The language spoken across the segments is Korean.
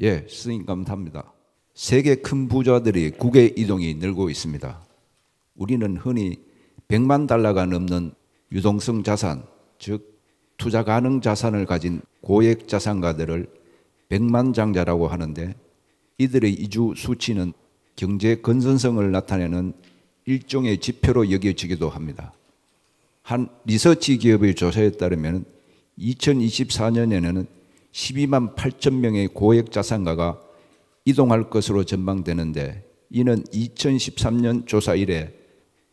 예, 스님 감사합니다. 세계 큰 부자들이 국외 이동이 늘고 있습니다. 우리는 흔히 100만 달러가 넘는 유동성 자산, 즉 투자 가능 자산을 가진 고액 자산가들을 백만장자라고 하는데, 이들의 이주 수치는 경제 건전성을 나타내는 일종의 지표로 여겨지기도 합니다. 한 리서치 기업의 조사에 따르면 2024년에는 12만 8천 명의 고액 자산가가 이동할 것으로 전망되는데, 이는 2013년 조사 이래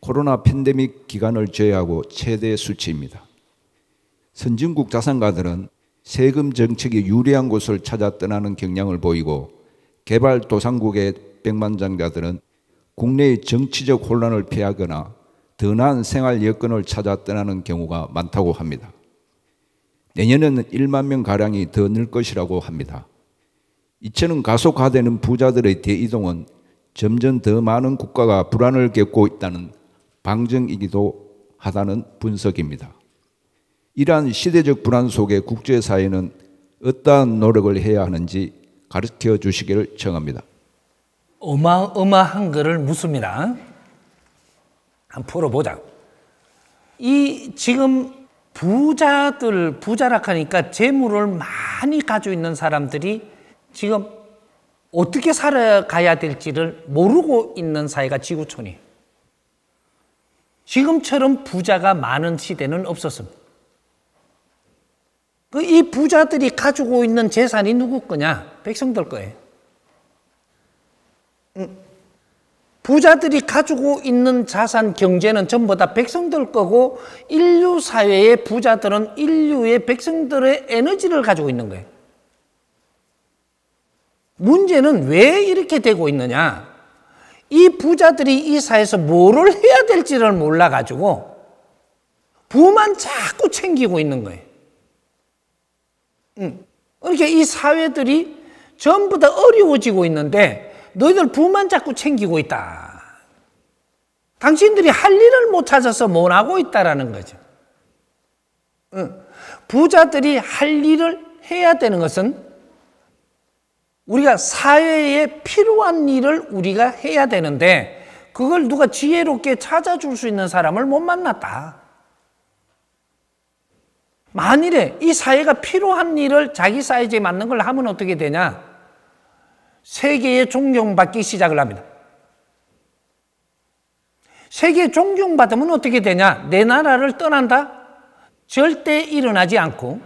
코로나 팬데믹 기간을 제외하고 최대 수치입니다. 선진국 자산가들은 세금 정책이 유리한 곳을 찾아 떠나는 경향을 보이고, 개발도상국의 백만장자들은 국내의 정치적 혼란을 피하거나 더 나은 생활 여건을 찾아 떠나는 경우가 많다고 합니다. 내년에는 1만 명가량이 더 늘 것이라고 합니다. 이처럼 가속화되는 부자들의 대이동은 점점 더 많은 국가가 불안을 겪고 있다는 방증이기도 하다는 분석입니다. 이러한 시대적 불안 속에 국제사회는 어떠한 노력을 해야 하는지 가르쳐 주시기를 청합니다. 어마어마한 거를 묻습니다. 한번 풀어보자. 이 지금 부자라 하니까 재물을 많이 가지고 있는 사람들이 지금 어떻게 살아가야 될지를 모르고 있는 사회가 지구촌이에요. 지금처럼 부자가 많은 시대는 없었습니다. 이 부자들이 가지고 있는 재산이 누구 거냐? 백성들 거예요. 부자들이 가지고 있는 자산 경제는 전부 다 백성들 거고, 인류 사회의 부자들은 인류의 백성들의 에너지를 가지고 있는 거예요. 문제는 왜 이렇게 되고 있느냐? 이 부자들이 이 사회에서 뭐를 해야 될지를 몰라가지고 부만 자꾸 챙기고 있는 거예요. 그러니까 이 사회들이 전부 다 어려워지고 있는데 너희들 부만 자꾸 챙기고 있다. 당신들이 할 일을 못 찾아서 못 하고 있다라는 거죠. 부자들이 할 일을 해야 되는 것은 우리가 사회에 필요한 일을 우리가 해야 되는데, 그걸 누가 지혜롭게 찾아줄 수 있는 사람을 못 만났다. 만일에 이 사회가 필요한 일을 자기 사이즈에 맞는 걸 하면 어떻게 되냐? 세계에 존경받기 시작을 합니다. 세계에 존경받으면 어떻게 되냐? 내 나라를 떠난다? 절대 일어나지 않고,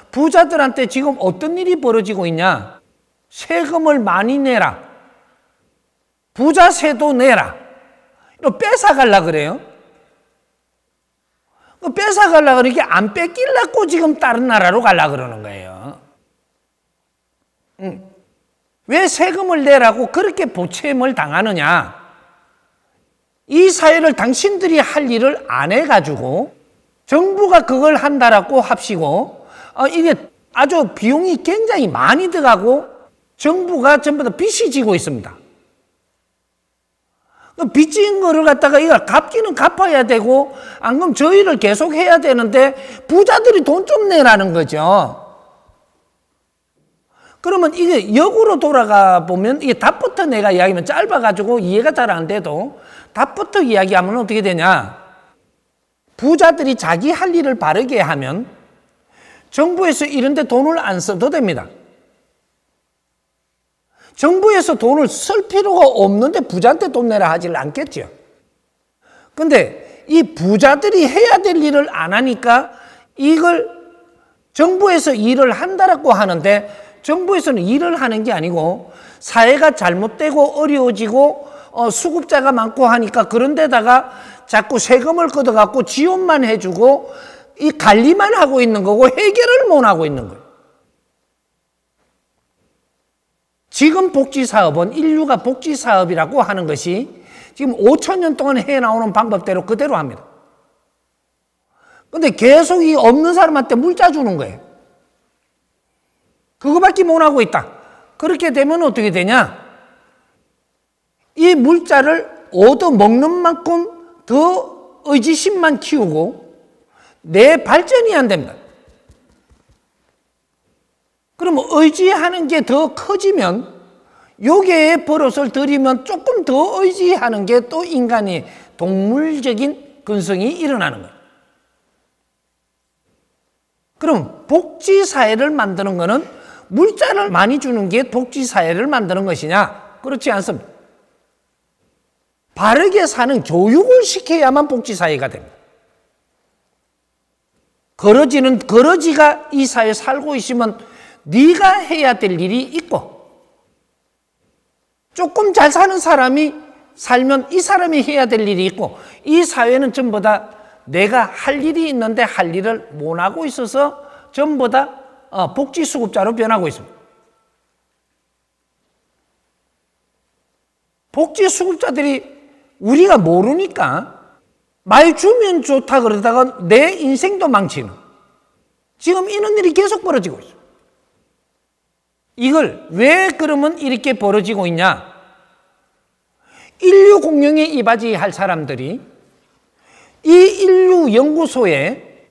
부자들한테 지금 어떤 일이 벌어지고 있냐? 세금을 많이 내라. 부자세도 내라. 이거 뺏어가려고 그래요. 뺏어가려고 그러니까 안 뺏기려고 지금 다른 나라로 가려고 그러는 거예요. 왜 세금을 내라고 그렇게 보채임을 당하느냐? 이 사회를 당신들이 할 일을 안 해가지고 정부가 그걸 한다라고 합시고, 이게 아주 비용이 굉장히 많이 들어가고 정부가 전부 다 빚이 지고 있습니다. 빚진 거를 갖다가 이걸 갚기는 갚아야 되고, 안 그러면 저희를 계속 해야 되는데 부자들이 돈 좀 내라는 거죠. 그러면 이게 역으로 돌아가 보면, 이게 답부터 내가 이야기하면 짧아가지고 이해가 잘 안 돼도 답부터 이야기하면 어떻게 되냐? 부자들이 자기 할 일을 바르게 하면 정부에서 이런 데 돈을 안 써도 됩니다. 정부에서 돈을 쓸 필요가 없는데 부자한테 돈 내라 하질 않겠죠. 근데 이 부자들이 해야 될 일을 안 하니까 이걸 정부에서 일을 한다라고 하는데, 정부에서는 일을 하는 게 아니고 사회가 잘못되고 어려워지고 수급자가 많고 하니까 그런 데다가 자꾸 세금을 걷어갖고 지원만 해주고 이 관리만 하고 있는 거고 해결을 못 하고 있는 거예요. 지금 복지사업은 인류가 복지사업이라고 하는 것이 지금 5,000년 동안 해나오는 방법대로 그대로 합니다. 근데 계속 이 없는 사람한테 물자 주는 거예요. 그거밖에 못 하고 있다. 그렇게 되면 어떻게 되냐? 이 물자를 얻어먹는 만큼 더 의지심만 키우고 내 발전이 안 됩니다. 그럼 그러면 의지하는 게 더 커지면 요게 버릇을 들이면 조금 더 의지하는 게 또 인간의 동물적인 근성이 일어나는 거예요. 그럼 복지사회를 만드는 거는 물자를 많이 주는 게 복지사회를 만드는 것이냐? 그렇지 않습니다. 바르게 사는 교육을 시켜야만 복지사회가 됩니다. 거러지가 이 사회에 살고 있으면 네가 해야 될 일이 있고, 조금 잘 사는 사람이 살면 이 사람이 해야 될 일이 있고, 이 사회는 전부 다 내가 할 일이 있는데 할 일을 못 하고 있어서 전부 다 복지수급자로 변하고 있습니다. 복지수급자들이 우리가 모르니까 말 주면 좋다 그러다가 내 인생도 망치는, 지금 이런 일이 계속 벌어지고 있어요. 이걸 왜 그러면 이렇게 벌어지고 있냐? 인류 공룡에 이바지할 사람들이 이 인류 연구소에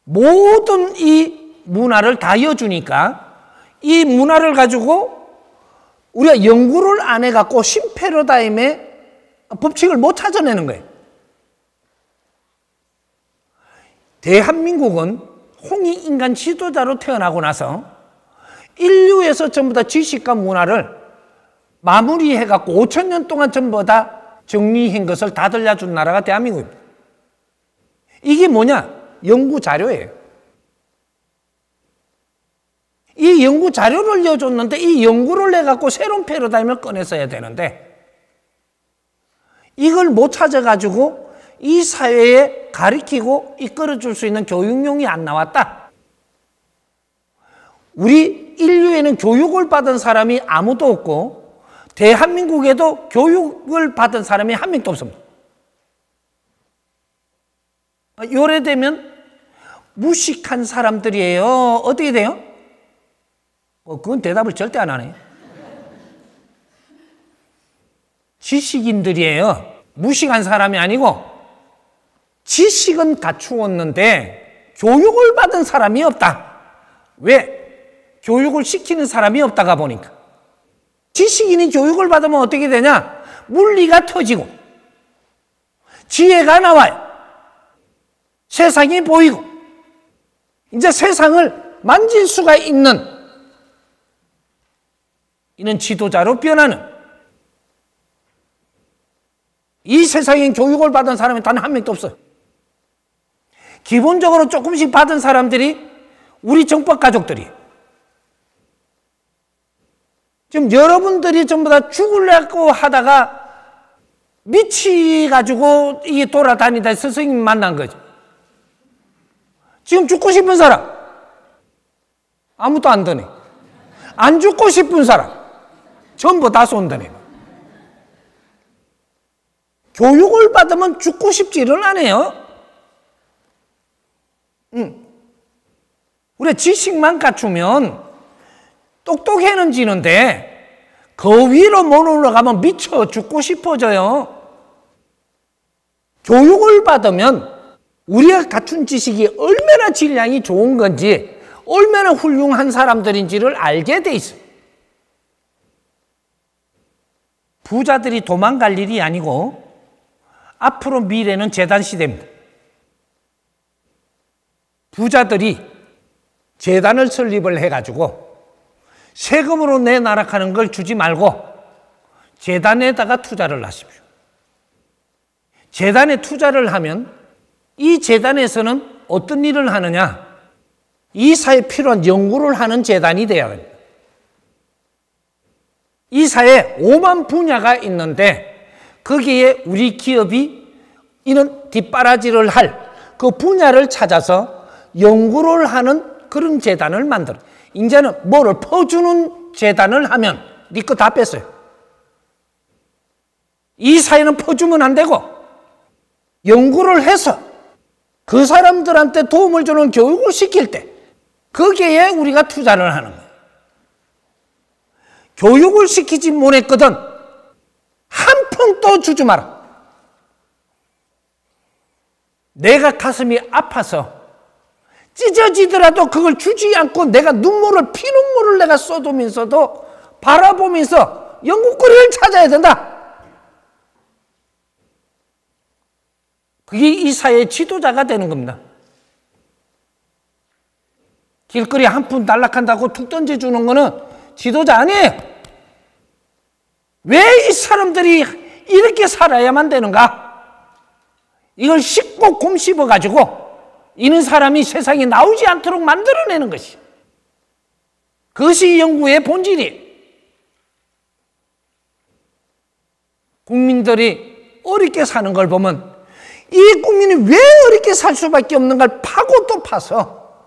모든 이 문화를 다 이어주니까 이 문화를 가지고 우리가 연구를 안 해갖고 신패러다임의 법칙을 못 찾아내는 거예요. 대한민국은 홍익인간 지도자로 태어나고 나서 인류에서 전부 다 지식과 문화를 마무리해갖고 5,000년 동안 전부 다 정리한 것을 다 들려준 나라가 대한민국입니다. 이게 뭐냐? 연구 자료예요. 이 연구 자료를 이어줬는데 이 연구를 해갖고 새로운 패러다임을 꺼냈어야 되는데 이걸 못 찾아가지고 이 사회에 가르치고 이끌어줄 수 있는 교육용이 안 나왔다. 우리 인류에는 교육을 받은 사람이 아무도 없고 대한민국에도 교육을 받은 사람이 한 명도 없습니다. 요래되면 무식한 사람들이에요. 어떻게 돼요? 그건 대답을 절대 안 하네. 지식인들이에요. 무식한 사람이 아니고 지식은 갖추었는데 교육을 받은 사람이 없다. 왜? 교육을 시키는 사람이 없다가 보니까. 지식인이 교육을 받으면 어떻게 되냐? 물리가 터지고 지혜가 나와요. 세상이 보이고 이제 세상을 만질 수가 있는 이런 지도자로 변하는, 이 세상에 교육을 받은 사람이 단 한 명도 없어요. 기본적으로 조금씩 받은 사람들이 우리 정법 가족들이에요. 지금 여러분들이 전부 다 죽으려고 하다가 미치가지고 이게 돌아다니다 스승님 만난 거죠. 지금 죽고 싶은 사람 아무도 안 드네. 안 죽고 싶은 사람 전부 다 손드네. 교육을 받으면 죽고 싶지를 않아요. 우리가 지식만 갖추면 똑똑해는 지는데 그 위로 못 올라가면 미쳐 죽고 싶어져요. 교육을 받으면 우리가 갖춘 지식이 얼마나 질량이 좋은 건지, 얼마나 훌륭한 사람들인지를 알게 돼 있어요. 부자들이 도망갈 일이 아니고 앞으로 미래는 재단 시대입니다. 부자들이 재단을 설립을 해가지고 세금으로 내나락하는 걸 주지 말고 재단에다가 투자를 하십시오. 재단에 투자를 하면 이 재단에서는 어떤 일을 하느냐? 이 사회에 필요한 연구를 하는 재단이 되어야 합니다. 이 사회에 5만 분야가 있는데 거기에 우리 기업이 이런 뒷바라지를 할 그 분야를 찾아서 연구를 하는 그런 재단을 만들어. 이제는 뭐를 퍼주는 재단을 하면 네 거 다 뺐어요. 이 사회는 퍼주면 안 되고 연구를 해서 그 사람들한테 도움을 주는 교육을 시킬 때 거기에 우리가 투자를 하는 거예요. 교육을 시키지 못했거든 한 푼도 주지 마라. 내가 가슴이 아파서 찢어지더라도 그걸 주지 않고 내가 피눈물을 내가 쏟으면서도 바라보면서 영국거리를 찾아야 된다. 그게 이 사회의 지도자가 되는 겁니다. 길거리 한 푼 단락한다고 툭 던져주는 거는 지도자 아니에요. 왜 이 사람들이 이렇게 살아야만 되는가? 이걸 씹고 곰씹어가지고 이런 사람이 세상에 나오지 않도록 만들어내는 것이. 그것이 연구의 본질이에요. 국민들이 어렵게 사는 걸 보면 이 국민이 왜 어렵게 살 수밖에 없는가를 파고 또 파서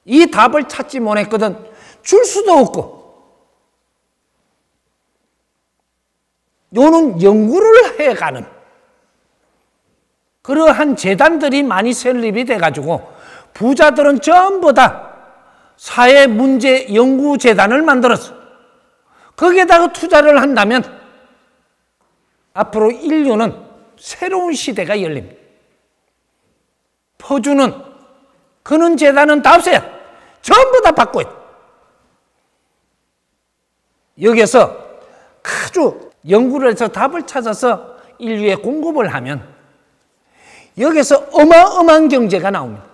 이 답을 찾지 못했거든 줄 수도 없고. 요는 연구를 해가는 그러한 재단들이 많이 설립이 돼가지고 부자들은 전부 다 사회문제연구재단을 만들었어. 거기에다가 투자를 한다면 앞으로 인류는 새로운 시대가 열립니다. 퍼주는 그런 재단은 다 없어요. 전부 다 받고 있다. 여기서 아주 연구를 해서 답을 찾아서 인류에 공급을 하면 여기서 어마어마한 경제가 나옵니다.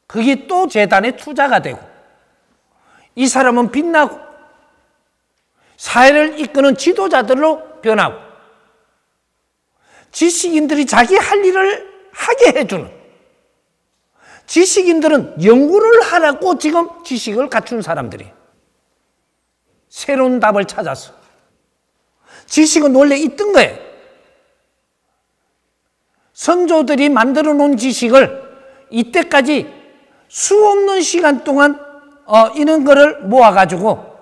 그게 또 재단의 투자가 되고 이 사람은 빛나고 사회를 이끄는 지도자들로 변하고 지식인들이 자기 할 일을 하게 해주는, 지식인들은 연구를 하라고 지금 지식을 갖춘 사람들이 새로운 답을 찾아서 지식은 원래 있던 거예요. 선조들이 만들어 놓은 지식을 이때까지 수 없는 시간 동안 이런 거를 모아가지고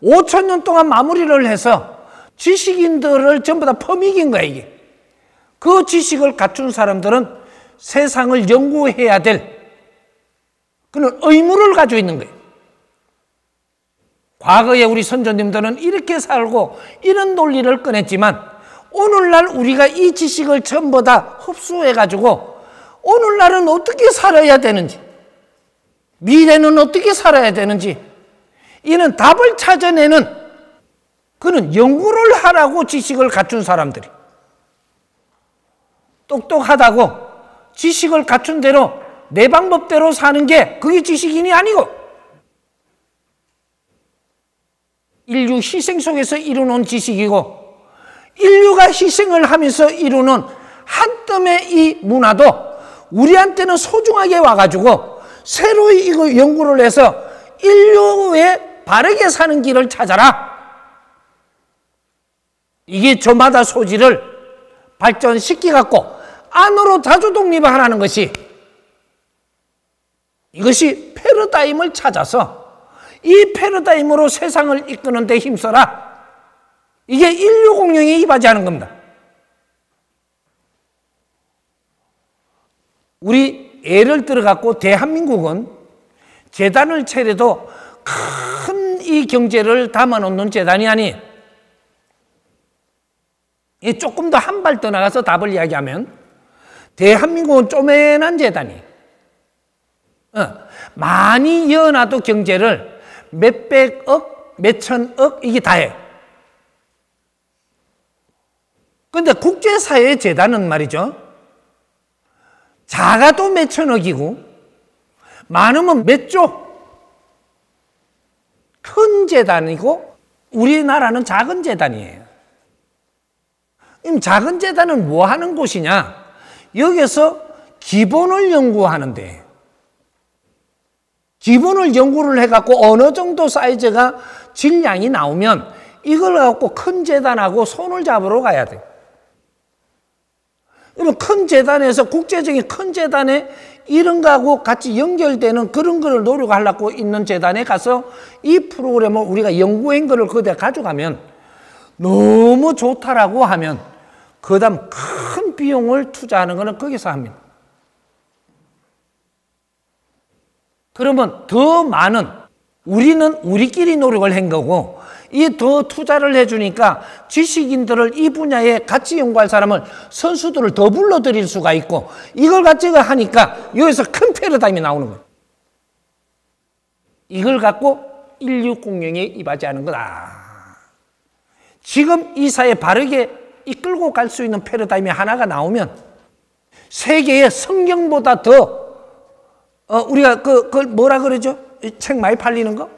5,000년 동안 마무리를 해서 지식인들을 전부 다 퍼미긴 거예요, 이게. 그 지식을 갖춘 사람들은 세상을 연구해야 될 그런 의무를 가지고 있는 거예요. 과거에 우리 선조님들은 이렇게 살고 이런 논리를 꺼냈지만 오늘날 우리가 이 지식을 전부 다 흡수해가지고 오늘날은 어떻게 살아야 되는지, 미래는 어떻게 살아야 되는지 이런 답을 찾아내는 그런 연구를 하라고 지식을 갖춘 사람들이 똑똑하다고 지식을 갖춘 대로 내 방법대로 사는 게 그게 지식인이 아니고 인류 희생 속에서 이루는 지식이고 인류가 희생을 하면서 이루는 한 뜸의 이 문화도 우리한테는 소중하게 와가지고 새로이 이거 연구를 해서 인류의 바르게 사는 길을 찾아라. 이게 저마다 소지를 발전시켜갖고 안으로 자주 독립하라는 것이, 이것이 패러다임을 찾아서 이 패러다임으로 세상을 이끄는 데 힘써라. 이게 인류 공룡에 이바지하는 겁니다. 우리 예를 들어갖고 대한민국은 재단을 차려도 큰 이 경제를 담아놓는 재단이 아니에요. 조금 더 한 발 더 나가서 답을 이야기하면 대한민국은 쪼맨한 재단이에요. 많이 이어놔도 경제를 몇백억, 몇천억 이게 다예요. 그런데 국제사회의 재단은 말이죠, 작아도 몇천억이고 많으면 몇 조, 큰 재단이고 우리나라는 작은 재단이에요. 작은 재단은 뭐 하는 곳이냐? 여기서 기본을 연구하는데, 기본을 연구를 해갖고 어느 정도 사이즈가 질량이 나오면 이걸 갖고 큰 재단하고 손을 잡으러 가야 돼요. 그러면 큰 재단에서 국제적인 큰 재단에 이런 거하고 같이 연결되는 그런 거를 노력하려고 있는 재단에 가서 이 프로그램을 우리가 연구한 거를 그대 가져가면 너무 좋다라고 하면 그 다음 큰 비용을 투자하는 거는 거기서 합니다. 그러면 더 많은, 우리는 우리끼리 노력을 한 거고 이 더 투자를 해주니까 지식인들을 이 분야에 같이 연구할 사람을 선수들을 더 불러들일 수가 있고 이걸 가지고 하니까 여기서 큰 패러다임이 나오는 거예요. 이걸 갖고 인류 공영에 이바지하는 거다. 지금 이 사회 바르게 이끌고 갈 수 있는 패러다임이 하나가 나오면 세계에 성경보다 더 우리가 그걸 뭐라 그러죠? 책 많이 팔리는 거?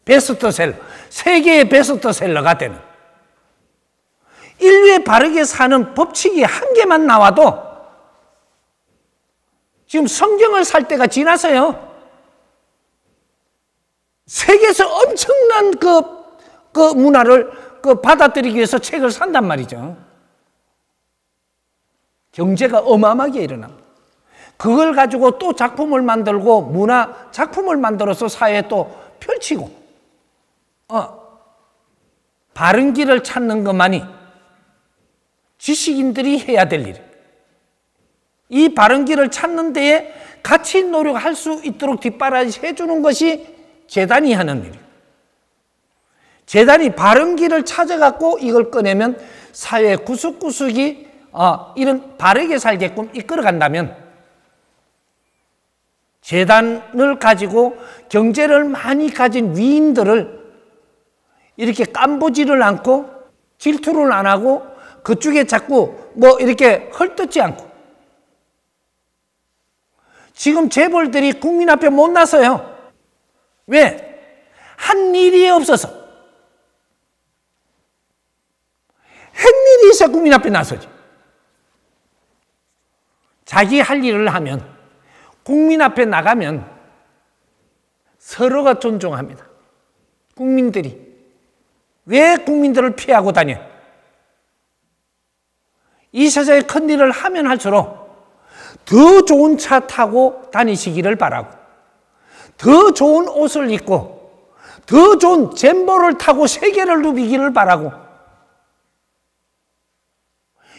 베스트셀러. 세계의 베스트셀러가 되는. 인류에 바르게 사는 법칙이 한 개만 나와도 지금 성경을 살 때가 지나서요. 세계에서 엄청난 그 문화를 받아들이기 위해서 책을 산단 말이죠. 경제가 어마어마하게 일어납니다. 그걸 가지고 또 작품을 만들고 문화 작품을 만들어서 사회에 또 펼치고 바른 길을 찾는 것만이 지식인들이 해야 될 일. 이 바른 길을 찾는 데에 같이 노력할 수 있도록 뒷바라지 해주는 것이 재단이 하는 일이에요. 재단이 바른 길을 찾아갖고 이걸 꺼내면 사회 구석구석이 이런 바르게 살게끔 이끌어간다면 재단을 가지고 경제를 많이 가진 위인들을 이렇게 깜보지를 않고 질투를 안 하고 그쪽에 자꾸 뭐 이렇게 헐뜯지 않고 지금 재벌들이 국민 앞에 못 나서요. 왜? 한 일이 없어서. 한 일이 있어 국민 앞에 나서지. 자기 할 일을 하면 국민 앞에 나가면 서로가 존중합니다. 국민들이. 왜 국민들을 피하고 다녀? 이 세상에 큰 일을 하면 할수록 더 좋은 차 타고 다니시기를 바라고 더 좋은 옷을 입고 더 좋은 잼버를 타고 세계를 누비기를 바라고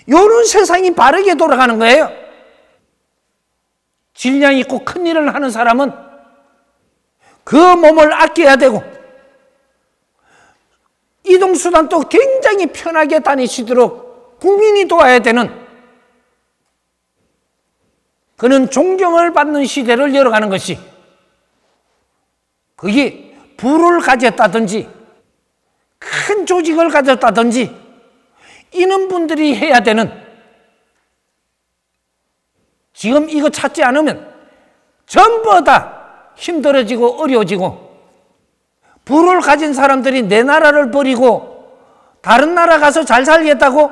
이런 세상이 바르게 돌아가는 거예요. 질량 있고 큰 일을 하는 사람은 그 몸을 아껴야 되고 이동수단도 굉장히 편하게 다니시도록 국민이 도와야 되는 그는 존경을 받는 시대를 열어가는 것이 그게 부를 가졌다든지 큰 조직을 가졌다든지 이런 분들이 해야 되는 지금 이거 찾지 않으면 전부 다 힘들어지고 어려워지고 부를 가진 사람들이 내 나라를 버리고 다른 나라 가서 잘 살겠다고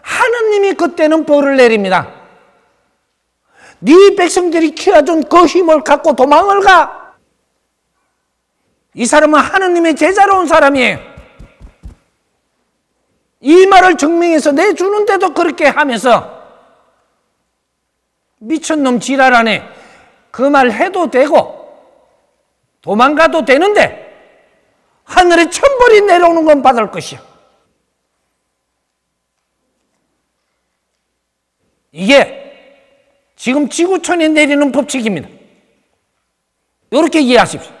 하느님이 그때는 벌을 내립니다. 네 백성들이 키워준 그 힘을 갖고 도망을 가. 이 사람은 하느님의 제자로 온 사람이에요. 이 말을 증명해서 내주는데도 그렇게 하면서 미친놈 지랄하네. 그 말 해도 되고 도망가도 되는데 하늘에 천벌이 내려오는 건 받을 것이야. 이게 지금 지구촌에 내리는 법칙입니다. 이렇게 이해하십시오.